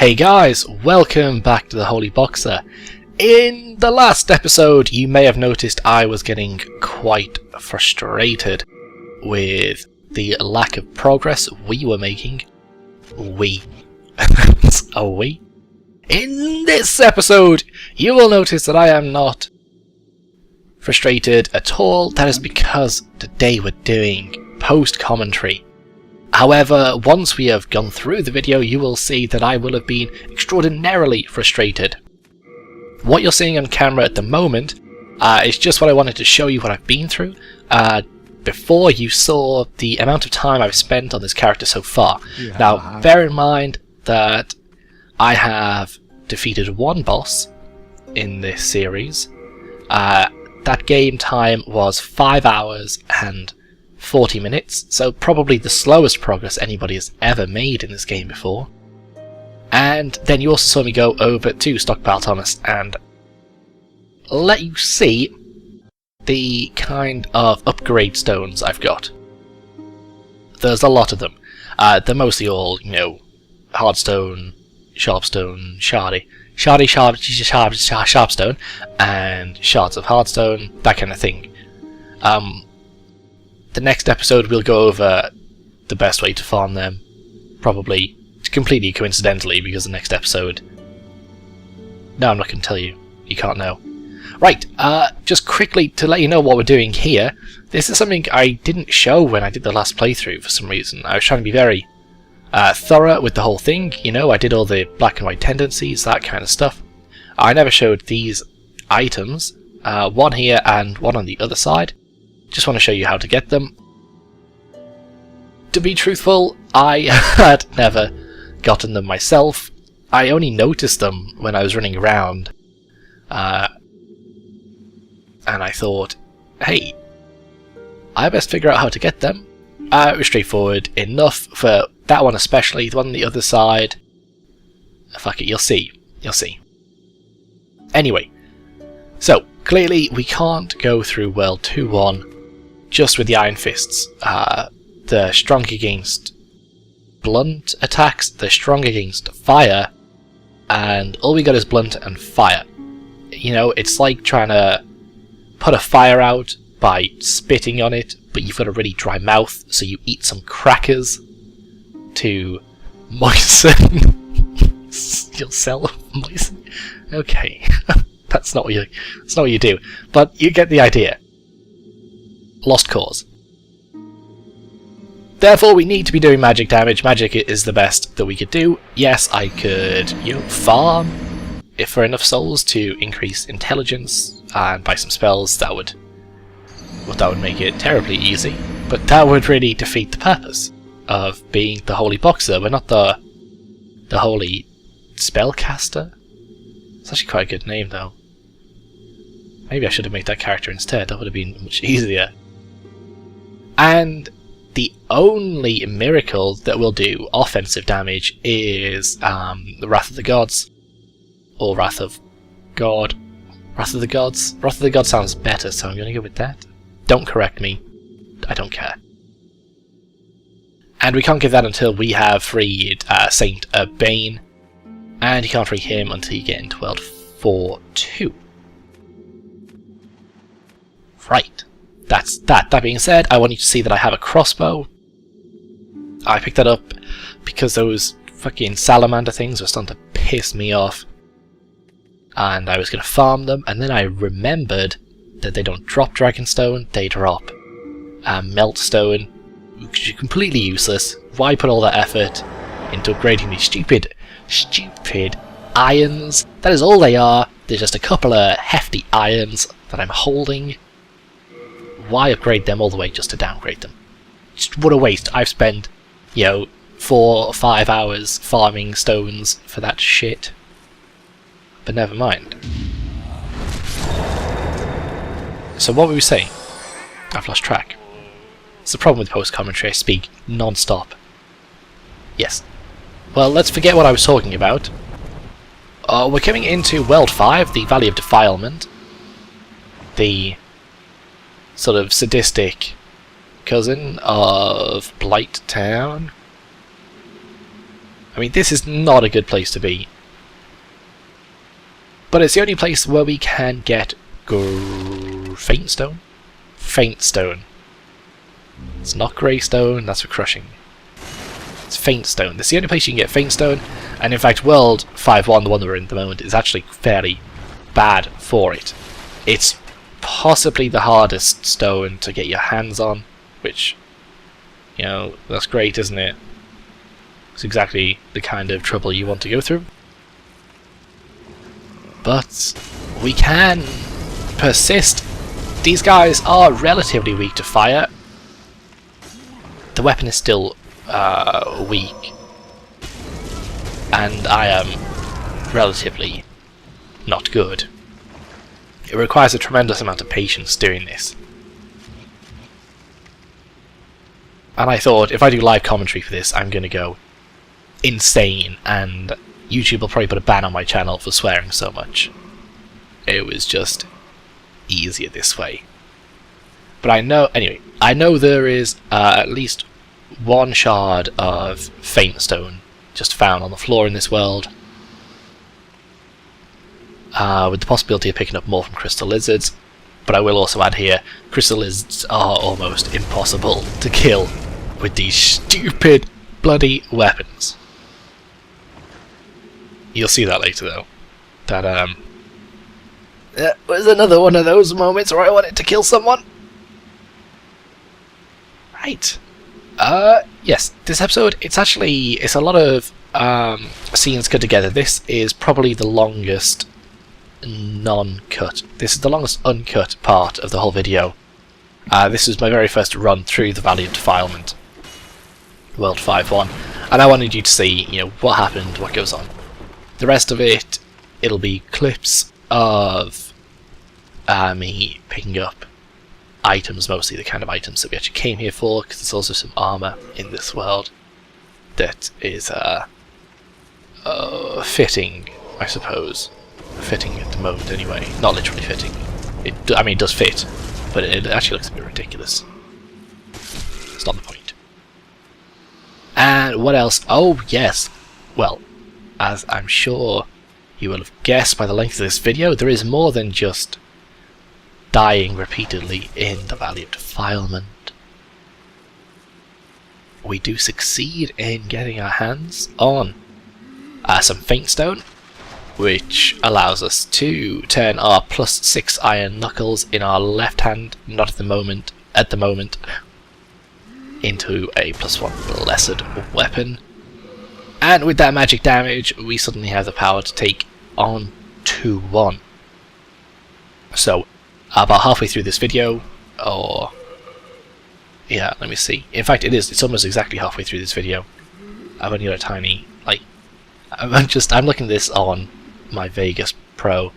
Hey guys, welcome back to the Holy Boxer. In the last episode, you may have noticed I was getting quite frustrated with the lack of progress we were making. Are we? In this episode, you will notice that I am not frustrated at all. That is because today we're doing post-commentary. However, once we have gone through the video, you will see that I will have been extraordinarily frustrated. What you're seeing on camera at the moment is just what I wanted to show you what I've been through. Before you saw the amount of time I've spent on this character so far. Now, bear in mind that I have defeated one boss in this series. That game time was 5 hours and 40 minutes, so probably the slowest progress anybody has ever made in this game before. And then you also saw me go over to Stockpile Thomas and let you see the kind of upgrade stones I've got. There's a lot of them. They're mostly all, hardstone, sharpstone, sharpstone, and shards of hardstone, that kind of thing. The next episode we'll go over the best way to farm them, probably completely coincidentally, because the next episode... No, I'm not going to tell you. You can't know. Right, just quickly to let you know what we're doing here. This is something I didn't show when I did the last playthrough for some reason. I was trying to be very thorough with the whole thing. I did all the black and white tendencies, that kind of stuff. I never showed these items, one here and one on the other side. Just want to show you how to get them. To be truthful, I had never gotten them myself. I only noticed them when I was running around. And I thought, hey, I best figure out how to get them. It was straightforward enough for that one especially. The one on the other side, fuck it, you'll see. You'll see. Anyway, so clearly we can't go through World 2-1 just with the Iron Fists. They're strong against blunt attacks, they're strong against fire, and all we got is blunt and fire. It's like trying to put a fire out by spitting on it, but you've got a really dry mouth, so you eat some crackers to moisten yourself. Moisten? Okay, that's not what you do, but you get the idea. Lost cause. Therefore, we need to be doing magic damage. Magic is the best that we could do. Yes, I could, farm if for enough souls to increase intelligence and buy some spells. That would make it terribly easy, but that would really defeat the purpose of being the Holy Boxer. We're not the Holy Spellcaster. It's actually quite a good name, though. Maybe I should have made that character instead. That would have been much easier. And the only miracle that will do offensive damage is the Wrath of the Gods. Or Wrath of God. Wrath of the Gods? Wrath of the Gods sounds better, so I'm going to go with that. Don't correct me. I don't care. And we can't give that until we have freed Saint Bane. And you can't free him until you get into World 4-2. Right. That's that. That being said, I want you to see that I have a crossbow. I picked that up because those fucking salamander things were starting to piss me off. And I was going to farm them, and then I remembered that they don't drop Dragonstone, they drop Meltstone, which is completely useless. Why put all that effort into upgrading these stupid irons? That is all they are. They're just a couple of hefty irons that I'm holding. Why upgrade them all the way just to downgrade them? Just what a waste. I've spent, 4 or 5 hours farming stones for that shit. But never mind. So what were we saying? I've lost track. It's the problem with post-commentary, I speak non-stop. Yes. Well, let's forget what I was talking about. We're coming into World 5, the Valley of Defilement. The sort of sadistic cousin of Blight Town. I mean, this is not a good place to be. But it's the only place where we can get faint stone? Faint stone. It's not grey stone, that's for crushing. It's faint stone. That's the only place you can get faint stone, and in fact World 5.1, the one that we're in at the moment, is actually fairly bad for it. It's possibly the hardest stone to get your hands on, which, you know, that's great, isn't it? It's exactly the kind of trouble you want to go through. But we can persist. These guys are relatively weak to fire. The weapon is still weak, and I am relatively not good. It requires a tremendous amount of patience doing this. And I thought, if I do live commentary for this, I'm going to go insane, and YouTube will probably put a ban on my channel for swearing so much. It was just easier this way. But I know, anyway, I know there is at least one shard of faint stone just found on the floor in this world, with the possibility of picking up more from crystal lizards. But I will also add here, crystal lizards are almost impossible to kill with these stupid bloody weapons. You'll see that later though. That was another one of those moments where I wanted to kill someone. Right. Yes, this episode, it's a lot of scenes cut together. This is probably the longest non-cut. This is the longest uncut part of the whole video. This was my very first run through the Valley of Defilement, World 5.1, and I wanted you to see, you know, what happened, what goes on. The rest of it, it'll be clips of me picking up items, mostly the kind of items that we actually came here for, because there's also some armour in this world that is fitting, I suppose. Fitting at the moment anyway, not literally fitting. I mean, it does fit, but it actually looks a bit ridiculous. It's not the point. And what else? Oh yes, well, as I'm sure you will have guessed by the length of this video, there is more than just dying repeatedly in the Valley of Defilement. We do succeed in getting our hands on some faint stone, which allows us to turn our +6 iron knuckles in our left hand, not at the moment, into a +1 blessed weapon. And with that magic damage, we suddenly have the power to take on 2-1. So, about halfway through this video, or yeah, let me see. In fact, it's almost exactly halfway through this video. I've only got a tiny, like, I'm looking at this on my Vegas Platinum,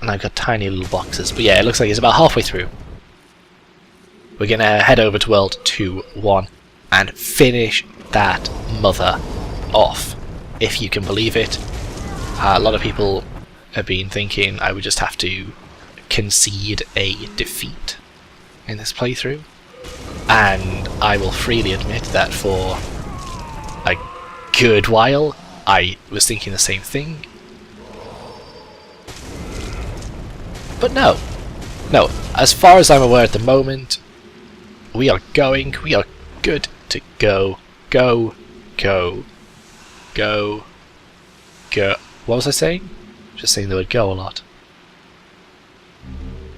and I've got tiny little boxes. But yeah, it looks like it's about halfway through. We're gonna head over to World 2.1 and finish that mother off, if you can believe it. A lot of people have been thinking I would just have to concede a defeat in this playthrough, and I will freely admit that for a good while I was thinking the same thing. But no, as far as I'm aware at the moment, we are good to go. Go. What was I saying? Just saying the word go a lot.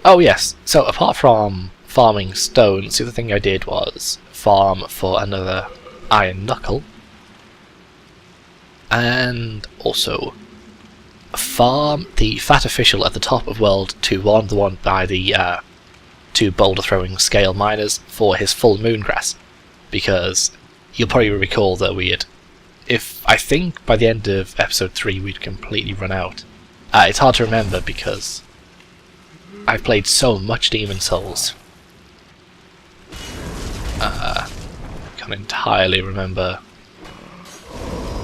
Oh yes, so apart from farming stones, the other thing I did was farm for another iron knuckle, and also farm the fat official at the top of World 2.1, the one by the two boulder throwing scale miners, for his full moon grass, because you'll probably recall that I think by the end of episode 3 we'd completely run out. It's hard to remember because I've played so much Demon Souls. Can't entirely remember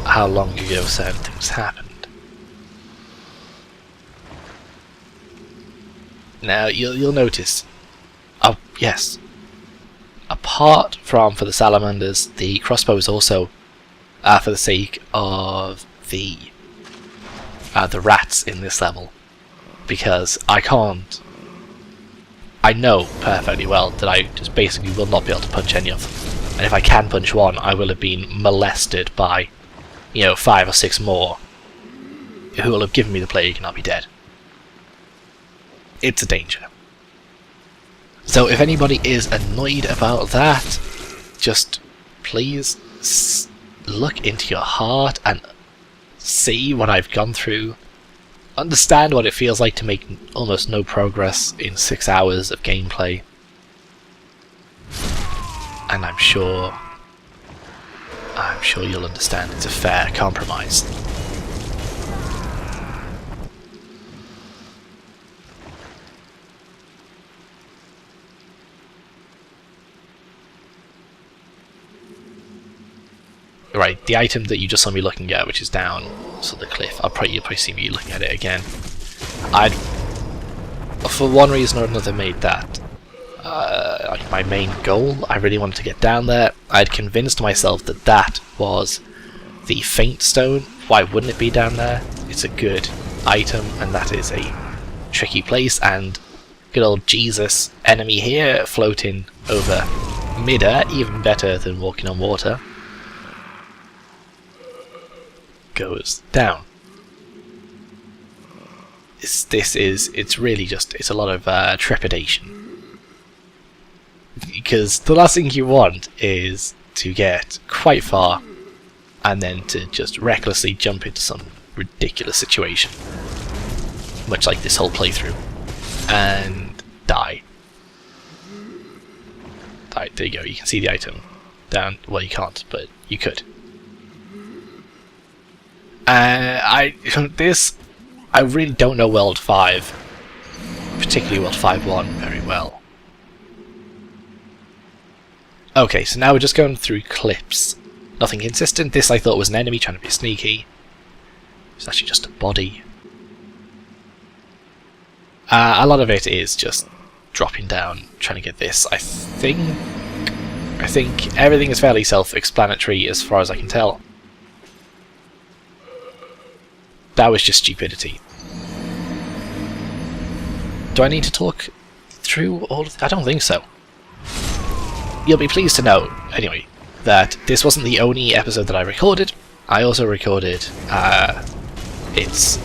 how long ago certain things happened. Now you'll notice. Oh yes, apart from for the salamanders, the crossbow is also for the sake of the rats in this level, because I know perfectly well that I just basically will not be able to punch any of them, and if I can punch one, I will have been molested by, 5 or 6 more who will have given me the plague and I'll be dead. It's a danger. So if anybody is annoyed about that, just please look into your heart and see what I've gone through. Understand what it feels like to make almost no progress in 6 hours of gameplay. And I'm sure you'll understand it's a fair compromise. Right, the item that you just saw me looking at, which is down the cliff, you'll probably see me looking at it again. I'd, for one reason or another, made that like my main goal. I really wanted to get down there. I'd convinced myself that that was the faint stone. Why wouldn't it be down there? It's a good item, and that is a tricky place, and good old Jesus enemy here floating over mid-air, even better than walking on water, goes down. It's really just, it's a lot of trepidation, because the last thing you want is to get quite far and then to just recklessly jump into some ridiculous situation, much like this whole playthrough, and die. There you go, you can see the item down. Well, you can't, but you could. I really don't know World 5, particularly World 5.1, very well. Okay, so now we're just going through clips. Nothing consistent. This I thought was an enemy trying to be sneaky. It's actually just a body. A lot of it is just dropping down, trying to get this. I think everything is fairly self-explanatory as far as I can tell. That was just stupidity. Do I need to talk through all of I don't think so. You'll be pleased to know, anyway, that this wasn't the only episode that I recorded. I also recorded its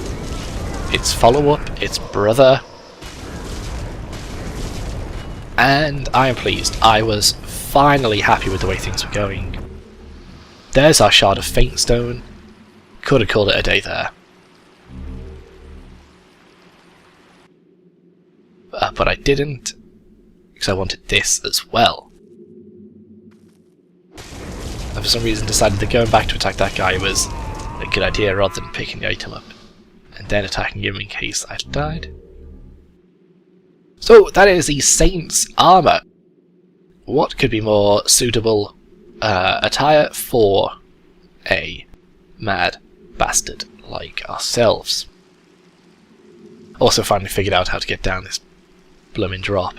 follow-up, its brother, and I am pleased. I was finally happy with the way things were going. There's our shard of faint stone. Could have called it a day there. But I didn't, because I wanted this as well. And for some reason decided that going back to attack that guy was a good idea rather than picking the item up and then attacking him in case I died. So that is the Saint's armour. What could be more suitable attire for a mad bastard like ourselves? Also finally figured out how to get down this blooming drop.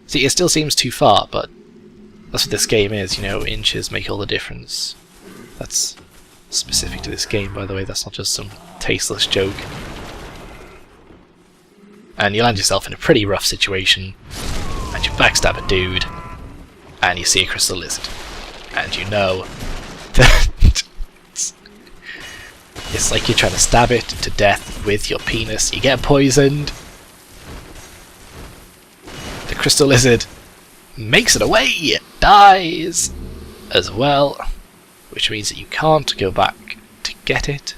See, it still seems too far, but that's what this game is, inches make all the difference. That's specific to this game, by the way, that's not just some tasteless joke. And you land yourself in a pretty rough situation, and you backstab a dude, and you see a crystal lizard. And you know that it's like you're trying to stab it to death with your penis. You get poisoned. The crystal lizard makes it away, dies as well, which means that you can't go back to get it.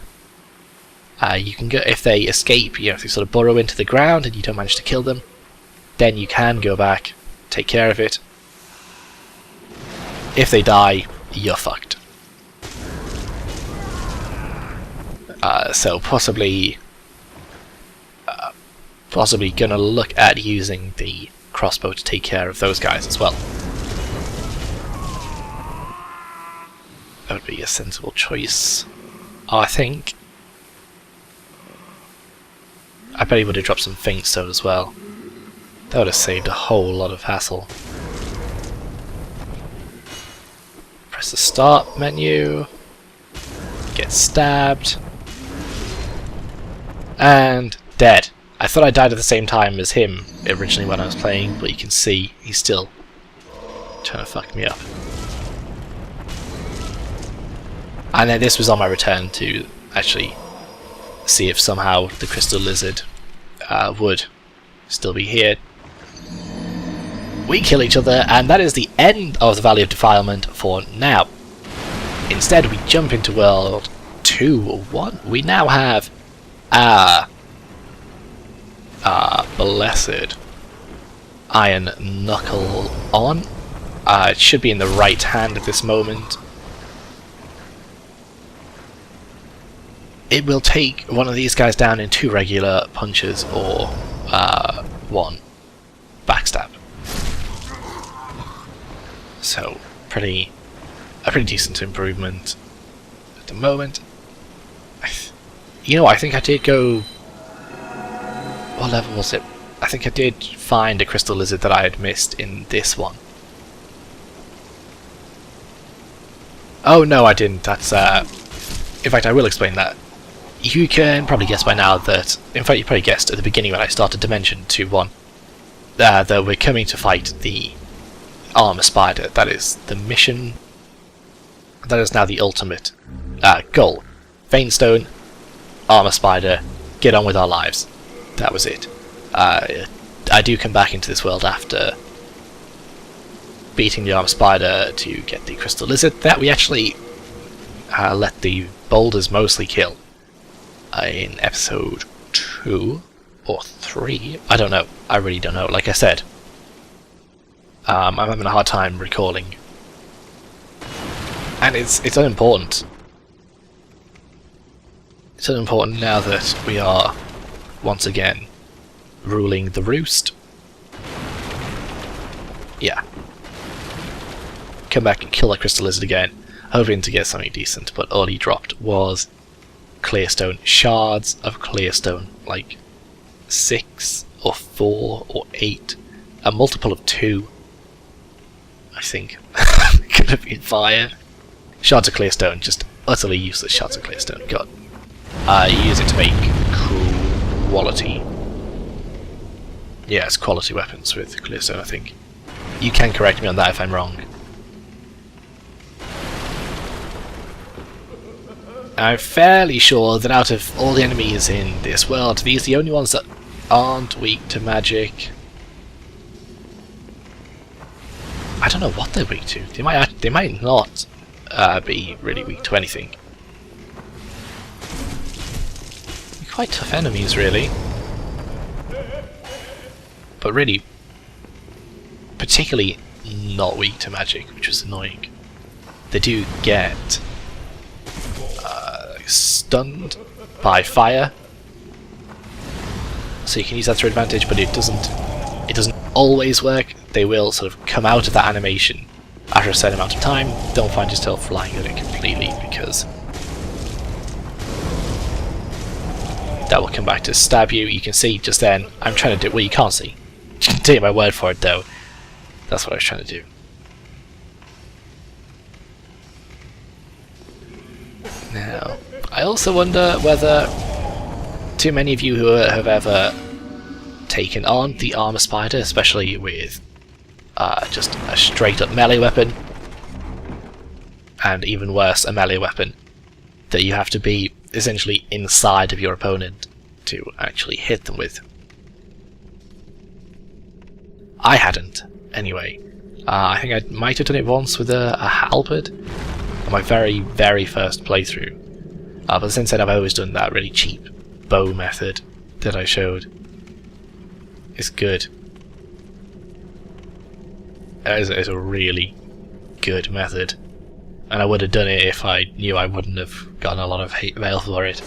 You can go if they escape, if they sort of burrow into the ground and you don't manage to kill them, then you can go back, take care of it. If they die, you're fucked. So possibly gonna look at using the crossbow to take care of those guys as well. That would be a sensible choice, I think. I bet he would have dropped some faint stone as well. That would have saved a whole lot of hassle. Press the start menu. Get stabbed. And dead. I thought I died at the same time as him originally when I was playing, but you can see he's still trying to fuck me up. And then this was on my return to actually see if somehow the crystal lizard would still be here. We kill each other, and that is the end of the Valley of Defilement for now. Instead, we jump into World 2-1. We now have blessed Iron Knuckle on. It should be in the right hand at this moment. It will take one of these guys down in 2 regular punches or 1 backstab. So, a pretty decent improvement at the moment. You know, I think I did go... What level was it? I think I did find a crystal lizard that I had missed in this one. Oh no, I didn't. That's in fact, I will explain that. You can probably guess by now that, in fact you probably guessed at the beginning when I started Dimension 2-1, that we're coming to fight the Armour Spider. That is the mission, that is now the ultimate goal. Veinstone, Armour Spider, get on with our lives. That was it. I do come back into this world after beating the Armour Spider to get the Crystal Lizard that we actually let the boulders mostly kill. In episode 2 or 3, I don't know. I really don't know. Like I said, I'm having a hard time recalling, and it's unimportant. It's unimportant now that we are once again ruling the roost. Yeah. Come back and kill that Crystal Lizard again, hoping to get something decent, but all he dropped was clearstone, shards of clearstone, like 6 or 4 or 8, a multiple of 2, I think. Could have been fire. Shards of clearstone, just utterly useless shards of clearstone. God, you use it to make quality. Yes, quality weapons with clearstone, I think. You can correct me on that if I'm wrong. I'm fairly sure that out of all the enemies in this world, these are the only ones that aren't weak to magic. I don't know what they're weak to. They might not be really weak to anything. They're quite tough enemies, really. But really, particularly not weak to magic, which is annoying. They do get stunned by fire, so you can use that to your advantage, but it doesn't always work. They will sort of come out of that animation after a certain amount of time. Don't find yourself relying on it completely, because that will come back to stab you. You can see just then I'm trying to do, well, you can't see, take my word for it though, that's what I was trying to do. Now, I also wonder whether too many of you who have ever taken on the Armour Spider, especially with just a straight up melee weapon, and even worse, a melee weapon that you have to be essentially inside of your opponent to actually hit them with. I hadn't, anyway. I think I might have done it once with a halberd on my very, very first playthrough. But since then I've always done that really cheap bow method that I showed. It's good. It's a really good method. And I would have done it if I knew I wouldn't have gotten a lot of hate mail for it.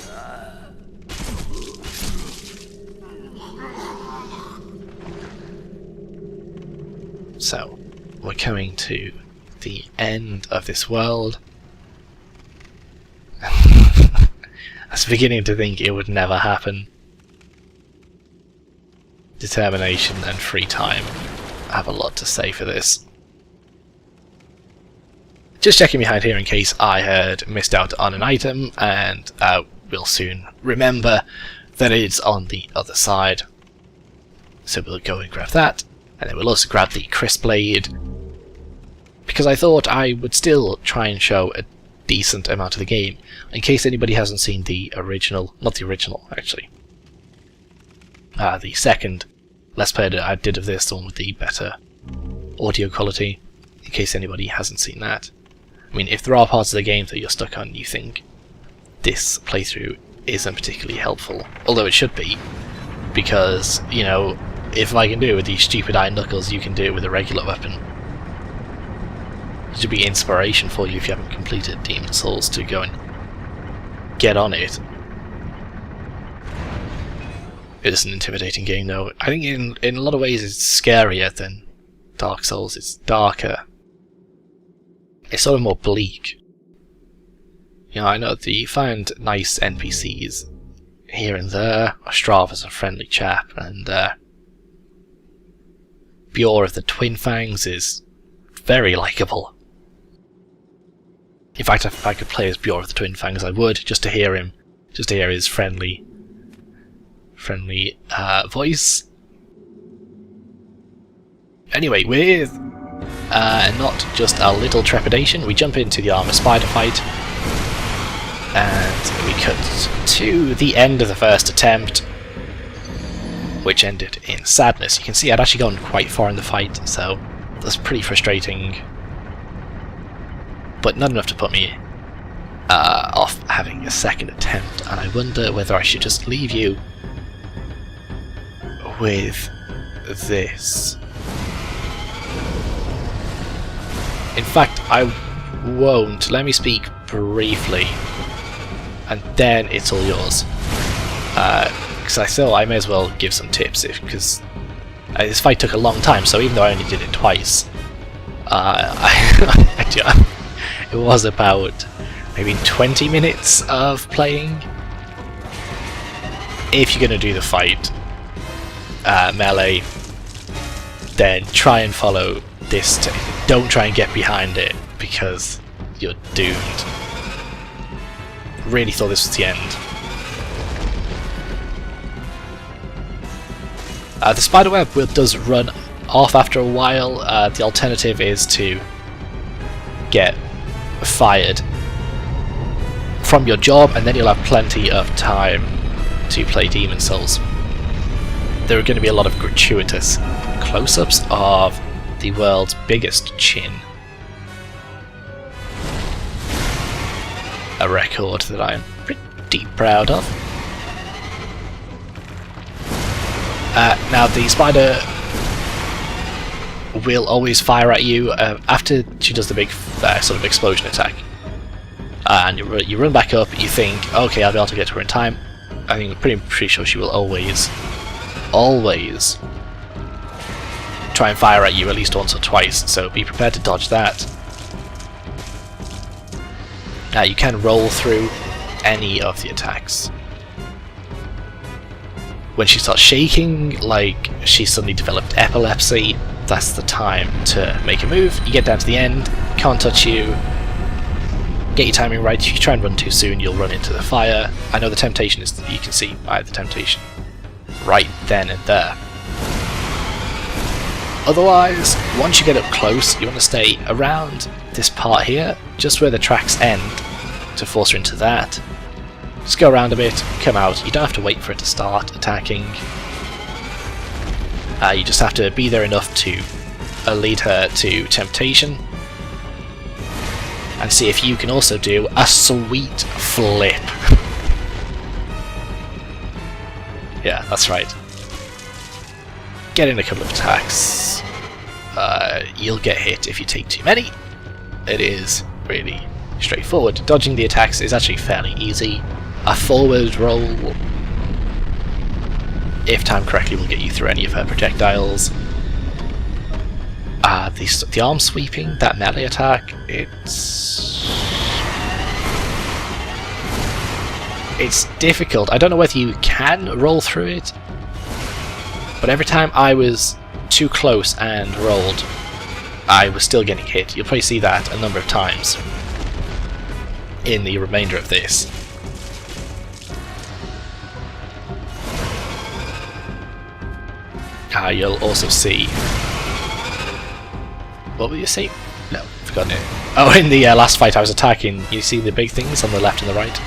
So, we're coming to the end of this world. I was beginning to think it would never happen. Determination and free time have a lot to say for this. Just checking behind here in case I had missed out on an item, and we'll soon remember that it's on the other side. So we'll go and grab that, and then we'll also grab the crisp blade, because I thought I would still try and show a decent amount of the game, in case anybody hasn't seen the original, not the original actually, the second Let's Play that I did of this, the one with the better audio quality, in case anybody hasn't seen that. I mean, if there are parts of the game that you're stuck on and you think this playthrough isn't particularly helpful, although it should be, because, you know, if I can do it with these stupid iron knuckles, you can do it with a regular weapon. It should be inspiration for you if you haven't completed Demon's Souls to go and get on it. It is an intimidating game though. I think in a lot of ways it's scarier than Dark Souls. It's darker. It's sort of more bleak. You know, I know that you find nice NPCs here and there. Ostrava's a friendly chap, and Bjor of the Twin Fangs is very likeable. In fact, if I could play as Bjor of the Twin Fangs, I would, just to hear him, just to hear his friendly voice. Anyway, with not just a little trepidation, we jump into the Armour Spider fight, and we cut to the end of the first attempt, which ended in sadness. You can see I'd actually gone quite far in the fight, so that's pretty frustrating, but not enough to put me off having a second attempt, and I wonder whether I should just leave you with this. In fact, I won't. Let me speak briefly, and then it's all yours. Because I thought I may as well give some tips, because this fight took a long time, so even though I only did it twice, it was about maybe 20 minutes of playing. If you're going to do the fight melee, then try and follow this. Don't try and get behind it, because you're doomed. Really thought this was the end. The spiderweb does run off after a while. The alternative is to get fired from your job, and then you'll have plenty of time to play Demon's Souls. There are going to be a lot of gratuitous close-ups of the world's biggest chin. A record that I am pretty proud of. Now the spider will always fire at you after she does the big sort of explosion attack. And you run back up, you think, okay, I'll be able to get to her in time. I think I'm pretty sure she will always try and fire at you at least once or twice, so be prepared to dodge that. You can roll through any of the attacks. When she starts shaking, like she's suddenly developed epilepsy, that's the time to make a move. You get down to the end, can't touch you, get your timing right. If you try and run too soon, you'll run into the fire. I know the temptation is, you can see by the temptation right then and there. Otherwise, once you get up close, you want to stay around this part here, just where the tracks end, to force her into that. Just go around a bit, come out. You don't have to wait for it to start attacking. You just have to be there enough to lead her to temptation, and see if you can also do a sweet flip. Yeah, that's right. Get in a couple of attacks. You'll get hit if you take too many. It is really straightforward. Dodging the attacks is actually fairly easy. A forward roll, if timed correctly, will get you through any of her projectiles. The arm sweeping, that melee attack, it's difficult. I don't know whether you can roll through it, but every time I was too close and rolled, I was still getting hit. You'll probably see that a number of times in the remainder of this. You'll also see... What will you see? No, forgotten it. Oh, in the last fight I was attacking, you see the big things on the left and the right?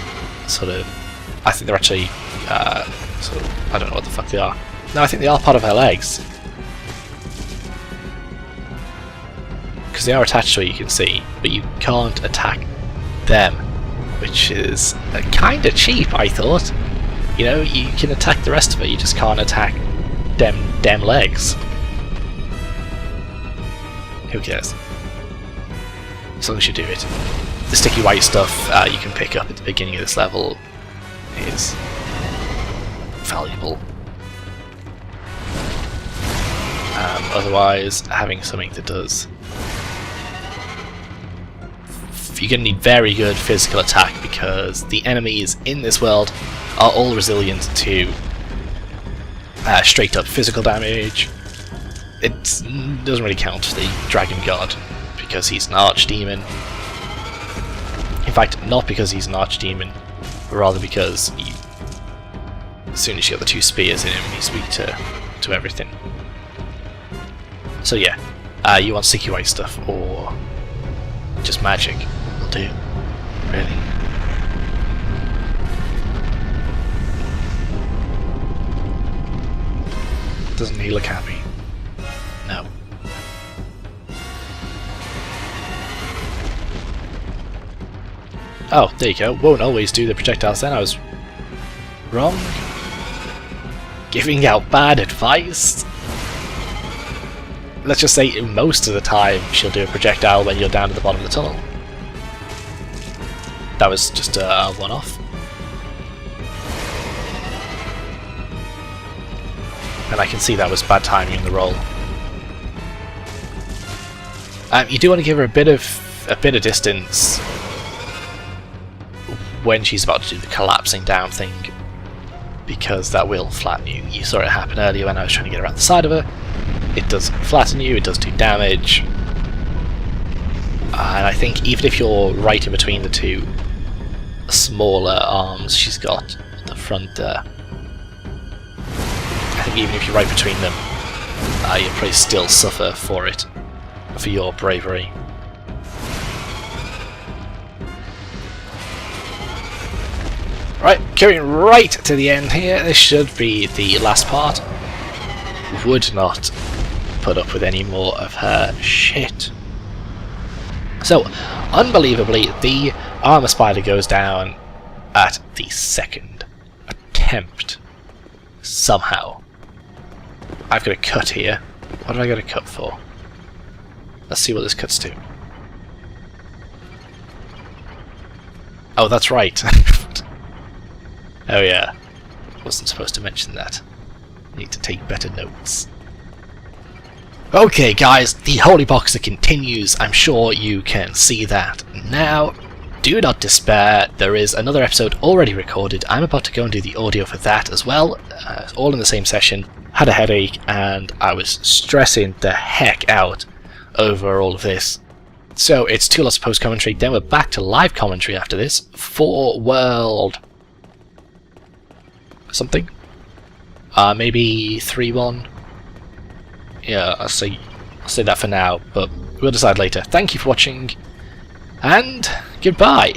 Sort of... I think they're actually... sort of... I don't know what the fuck they are. No, I think they are part of her legs. Because they are attached to her, you can see, but you can't attack them, which is kind of cheap, I thought. You know, you can attack the rest of it, you just can't attack them legs. Who cares? As long as you do it. The sticky white stuff you can pick up at the beginning of this level is valuable. Otherwise, having something that does... You're going to need very good physical attack because the enemies in this world are all resilient to straight up physical damage. It doesn't really count for the Dragon God because he's an archdemon. In fact, not because he's an archdemon, but rather because as soon as you got the two spears in him, he's weak to everything. So yeah, you want sticky white stuff or just magic will do, really. Doesn't he look happy? No. Oh, there you go. Won't always do the projectiles then, I was wrong. Giving out bad advice. Let's just say most of the time she'll do a projectile when you're down at the bottom of the tunnel. That was just a one-off. And I can see that was bad timing in the roll. You do want to give her a bit of distance when she's about to do the collapsing down thing, because that will flatten you. You saw it happen earlier when I was trying to get around the side of her. It does flatten you, it does do damage. And I think even if you're right in between the two smaller arms she's got at the front there, I think even if you're right between them, you'll probably still suffer for it, for your bravery. Right, going right to the end here. This should be the last part. Would not put up with any more of her shit. So, unbelievably, the Armour Spider goes down at the second attempt. Somehow. I've got a cut here. What have I got a cut for? Let's see what this cuts to. Oh, that's right. Oh yeah. Wasn't supposed to mention that. Need to take better notes. Okay guys, the Holy Boxer continues. I'm sure you can see that now. Do not despair, there is another episode already recorded. I'm about to go and do the audio for that as well, all in the same session. Had a headache and I was stressing the heck out over all of this. So it's 2 lots of post commentary, then we're back to live commentary after this for World something. Maybe 3-1. Yeah, I'll say that for now, but we'll decide later. Thank you for watching, and goodbye.